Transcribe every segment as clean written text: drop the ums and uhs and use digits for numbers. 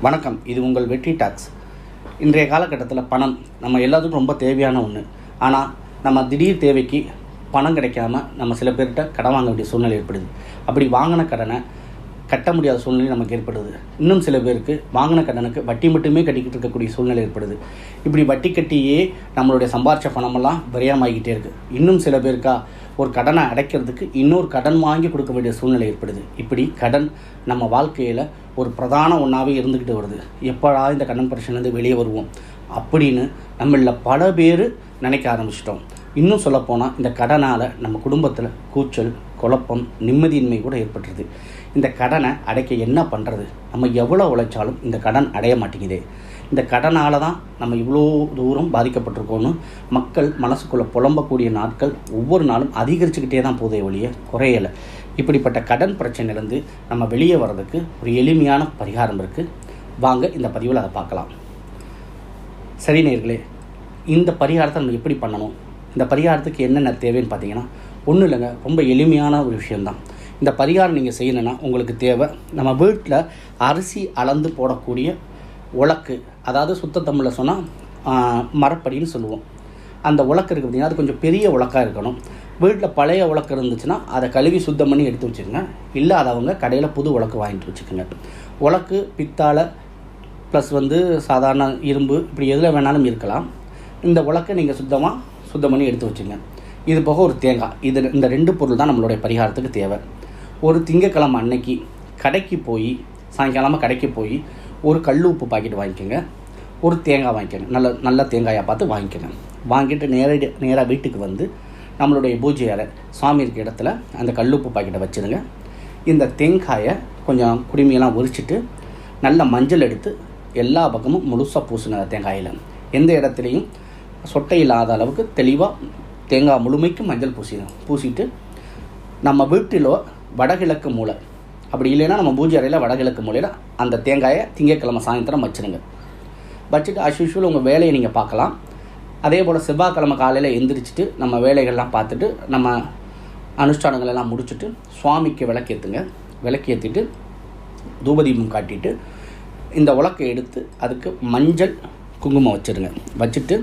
வணக்கம். இது உங்கள் வெற்றி டாக்ஸ். இன்றைய காலகட்டத்தில் பணம் நம்ம எல்லாத்துக்கும் ரொம்ப தேவையான ஒன்று. ஆனால் நம்ம திடீர் தேவைக்கு பணம் கிடைக்காம நம்ம சில பேர்கிட்ட கடன் வாங்க வேண்டிய சூழ்நிலை ஏற்படுது. அப்படி வாங்கின கடனை கட்ட முடியாத சூழ்நிலை நமக்கு ஏற்படுது. இன்னும் சில பேருக்கு வாங்கின கடனுக்கு வட்டி மட்டுமே கட்டிக்கிட்டு இருக்கக்கூடிய சூழ்நிலை ஏற்படுது. இப்படி வட்டி கட்டியே நம்மளுடைய சம்பாரித்த பணமெல்லாம் விரயமாகிக்கிட்டே இருக்குது. இன்னும் சில பேருக்கா ஒரு கடனை அடைக்கிறதுக்கு இன்னொரு கடன் வாங்கி கொடுக்க வேண்டிய சூழ்நிலை ஏற்படுது. இப்படி கடன் நம்ம வாழ்க்கையில் ஒரு பிரதான ஒன்றாவே இருந்துக்கிட்டு வருது. எப்படா இந்த கடன் பிரச்சனைலேருந்து வெளியே வருவோம் அப்படின்னு நம்மளில் பல பேர் நினைக்க ஆரம்பிச்சிட்டோம். இன்னும் சொல்லப்போனால் இந்த கடனால் நம்ம குடும்பத்தில் கூச்சல், குழப்பம், நிம்மதியின்மை கூட ஏற்பட்டுருது. இந்த கடனை அடைக்க என்ன பண்ணுறது? நம்ம எவ்வளோ உழைச்சாலும் இந்த கடன் அடைய மாட்டேங்குதே. இந்த கடனால் தான் நம்ம இவ்வளோ தூரம் பாதிக்கப்பட்டிருக்கோன்னு மக்கள் மனசுக்குள்ளே புலம்பக்கூடிய நாட்கள் ஒவ்வொரு நாளும் அதிகரிச்சுக்கிட்டே தான் போதே ஒழிய குறையலை. இப்படிப்பட்ட கடன் பிரச்சனையிலேருந்து நம்ம வெளியே வர்றதுக்கு ஒரு எளிமையான பரிகாரம் இருக்குது. வாங்க இந்த பதிவில் அதை பார்க்கலாம். சரி நேயர்களே, இந்த பரிகாரத்தை நம்ம எப்படி பண்ணணும், இந்த பரிகாரத்துக்கு என்னென்ன தேவைன்னு பார்த்தீங்கன்னா ஒன்றும் இல்லைங்க, ரொம்ப எளிமையான ஒரு விஷயந்தான். இந்த பரிகாரம் நீங்கள் செய்யணுன்னா உங்களுக்கு தேவை, நம்ம வீட்டில் அரிசி அளந்து போடக்கூடிய உலக்கு, அதாவது சுத்த தமிழில் சொன்னால் மரப்படின்னு சொல்லுவோம். அந்த உலக்கு இருக்குது பார்த்திங்கன்னா, அது கொஞ்சம் பெரிய உலக்காக இருக்கணும். வீட்டில் பழைய உலக்கு இருந்துச்சுன்னா அதை கழுவி சுத்தம் பண்ணி எடுத்து வச்சுக்கோங்க. இல்லாதவங்க கடையில் புது உலக்கு வாங்கிட்டு வச்சுக்கோங்க. உலக்கு பித்தாளை ப்ளஸ் சாதாரண இரும்பு, இப்படி எதில் வேணாலும் இருக்கலாம். இந்த உலக்கை நீங்கள் சுத்தம் பண்ணி எடுத்து வச்சுங்க. இது போக ஒரு தேங்காய், இந்த 2 பொருள் தான் நம்மளுடைய பரிகாரத்துக்கு தேவை. ஒரு திங்கக்கிழமை அன்னைக்கு கடைக்கு போய், சாயங்காலமாக கடைக்கு போய் ஒரு கல் உப்பு பாக்கெட் வாங்கிக்கோங்க. ஒரு தேங்காய் வாங்கிக்கோங்க, நல்ல தேங்காயாக பார்த்து வாங்கிக்கோங்க. வாங்கிட்டு நேராக வீட்டுக்கு வந்து நம்மளுடைய பூஜை அறை சுவாமி இருக்க இடத்துல அந்த கல்லுப்பு பாக்கெட்டை வச்சுருங்க. இந்த தேங்காயை கொஞ்சம் குடுமையெல்லாம் உரிச்சிட்டு நல்ல மஞ்சள் எடுத்து எல்லா பக்கமும் முழுசாக பூசுங்க. தேங்காயில் எந்த இடத்துலையும் சொட்டை இல்லாத அளவுக்கு தெளிவாக தேங்காய் முழுமைக்கு மஞ்சள் பூசிட்டு நம்ம வீட்டில் வடகிழக்கு மூலை, அப்படி இல்லைன்னா நம்ம பூஜை அறையில் வடகிழக்கு மூலையில் அந்த தேங்காயை திங்கக்கிழமை சாயந்தரம் வச்சுருங்க. வச்சுட்டு அஸ்யூஷுவல் உங்கள் வேலையை நீங்கள் பார்க்கலாம். அதே போல் செவ்வாய்க்கிழமை காலையில் எந்திரிச்சிட்டு நம்ம வேலைகள்லாம் பார்த்துட்டு நம்ம அனுஷ்டானங்கள் எல்லாம் முடிச்சுட்டு சுவாமிக்கு விளக்கேற்றுங்க. விளக்கேற்றிட்டு தூபதீபம் காட்டிட்டு இந்த உலக்கை எடுத்து அதுக்கு மஞ்சள் குங்குமம் வச்சுருங்க. வச்சுட்டு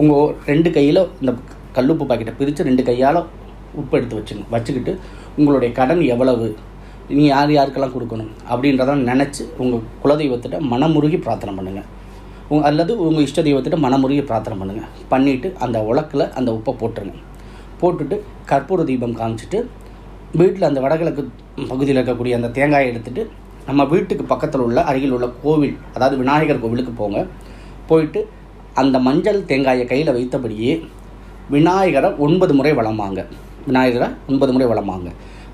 உங்கள் 2 கையில் இந்த கல்லுப்பு பாக்கெட்டை பிரித்து 2 கையால் உப்பு எடுத்து வச்சுக்கிட்டு உங்களுடைய கடன் எவ்வளவு, நீங்கள் யாருக்கெல்லாம் கொடுக்கணும் அப்படின்றத நினச்சி உங்கள் குலதெய்வத்திட்ட மனமுருகி பிரார்த்தனை பண்ணுங்கள். அல்லது உங்கள் இஷ்ட தெய்வத்திட்ட மனமுருகி பிரார்த்தனை பண்ணுங்கள். பண்ணிவிட்டு அந்த உலக்கில் அந்த உப்பை போட்டுருங்க. போட்டுட்டு கற்பூர தீபம் காமிச்சிட்டு வீட்டில் அந்த வடகிழக்கு பகுதியில் இருக்கக்கூடிய அந்த தேங்காயை எடுத்துகிட்டு நம்ம வீட்டுக்கு பக்கத்தில் உள்ள அருகில் உள்ள கோவில், அதாவது விநாயகர் கோவிலுக்கு போங்க. போயிட்டு அந்த மஞ்சள் தேங்காயை கையில் வைத்தபடியே விநாயகரை 9 முறை வளமாங்க. விநாயகரை 9 முறை வளமாங்க.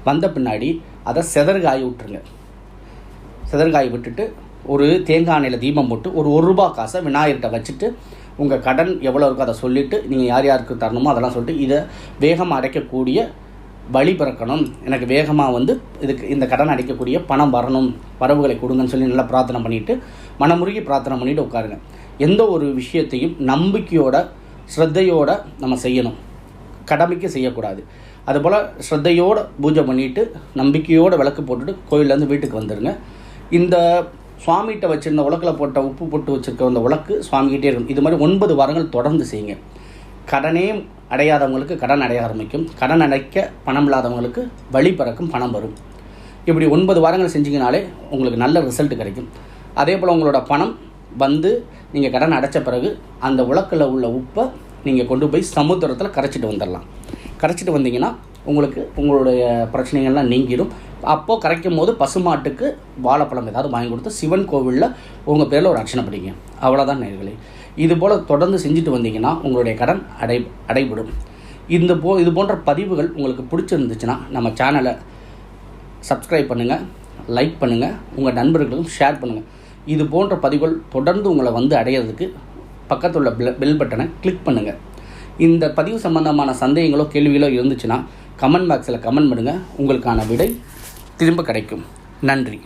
வந்த பின்னாடி அதை செதற்காய் விட்டுருங்க. செதற்காய் விட்டுட்டு ஒரு தேங்காய் எண்ணெயில் தீபம் போட்டு ஒரு ரூபா காசை விநாயகர்கிட்ட வச்சுட்டு உங்கள் கடன் எவ்வளோ இருக்கோ அதை சொல்லிவிட்டு நீங்கள் யாருக்கு தரணுமோ அதெல்லாம் சொல்லிட்டு இதை வேகமாக அடைக்கக்கூடிய வழி பிறக்கணும், எனக்கு வேகமாக இதுக்கு இந்த கடன் அடைக்கக்கூடிய பணம் வரணும், வரவுகளை கொடுங்கன்னு சொல்லி நல்லா பிரார்த்தனை பண்ணிவிட்டு மனமுருகி பிரார்த்தனை பண்ணிவிட்டு உட்காருங்க. எந்த ஒரு விஷயத்தையும் நம்பிக்கையோட ஸ்ரத்தையோடு நம்ம செய்யணும், கடமைக்கு செய்யக்கூடாது. அதுபோல் ஸ்ரத்தையோடு பூஜை பண்ணிவிட்டு நம்பிக்கையோடு விளக்கு போட்டுட்டு கோயிலேருந்து வீட்டுக்கு வந்துடுங்க. இந்த சுவாமிகிட்ட வச்சுருந்த உலக்கில் போட்ட உப்பு போட்டு வச்சுருக்க அந்த உலக்கு சுவாமிகிட்டே இருக்கும். இது மாதிரி 9 வாரங்கள் தொடர்ந்து செய்யுங்க. கடனே அடையாதவங்களுக்கு கடன் அடைய ஆரம்பிக்கும். கடன் அடைக்க பணம் இல்லாதவங்களுக்கு வழி பிறக்கும், பணம் வரும். இப்படி 9 வாரங்கள் செஞ்சிங்கனாலே உங்களுக்கு நல்ல ரிசல்ட் கிடைக்கும். அதே போல் உங்களோட பணம் நீங்கள் கடன் அடைச்ச பிறகு அந்த உலக்கில் உள்ள உப்பை நீங்கள் கொண்டு போய் சமுத்திரத்தில் கரைச்சிட்டு வந்துடலாம். கரைச்சிட்டு வந்தீங்கன்னா உங்களுக்கு உங்களுடைய பிரச்சனைகள்லாம் நீங்கிடும். அப்போது கரைக்கும் போது பசுமாட்டுக்கு வாழைப்பழம் ஏதாவது வாங்கி கொடுத்து சிவன் கோவிலில் உங்கள் பேரில் ஒரு அர்ச்சனை பண்ணிங்க. அவ்வளோதான் நேயர்களே. இது போல் தொடர்ந்து செஞ்சுட்டு வந்தீங்கன்னா உங்களுடைய கடன் அடைபடும். இது போன்ற பதிவுகள் உங்களுக்கு பிடிச்சிருந்துச்சுன்னா நம்ம சேனலை சப்ஸ்கிரைப் பண்ணுங்கள், லைக் பண்ணுங்கள், உங்கள் நண்பர்களுக்கும் ஷேர் பண்ணுங்கள். இது போன்ற பதிவுகள் தொடர்ந்து உங்களை அடையிறதுக்கு பக்கத்தில் உள்ள பெல் பட்டனை கிளிக் பண்ணுங்கள். இந்த பதிவு சம்பந்தமான சந்தேகங்களோ கேள்விகளோ இருந்துச்சுன்னா கமெண்ட் பாக்ஸில் கமெண்ட் பண்ணுங்கள். உங்களுக்கான விடை திரும்ப கிடைக்கும். நன்றி.